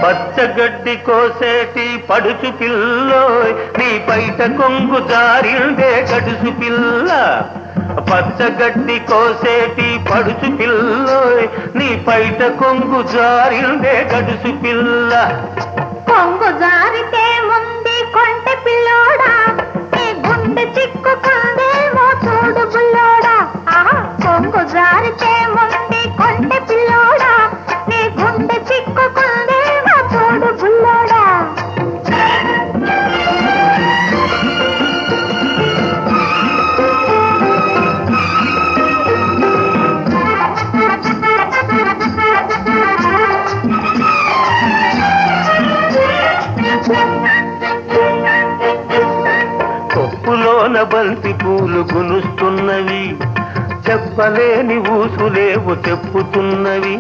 పచ్చగడ్డి కోసేటి పడుచు పిల్లోయ్ నీ బయట కొంగు జారిందే గడుసు పిల్ల. పచ్చగడ్డి కోసేటి పడుచు పిల్లోయ్ నీ బయట కొంగు జారిందే గడుసు పిల్ల. కొంగు జారితే ముందు కొంటె పిల్లోడా నీ గుండె చిక్కుకుందేమో చూడు బుల్లోడా. కొంగు జారితే ముందు కొంటె పిల్లోడా నీ గుండె చిక్కుకుందేమో చూడు బుల్లోడా. కొప్పులోన బంతి పూలు గునుస్తున్నవి, చెప్పలేని ఊసులేవు చెప్పుతున్నవి.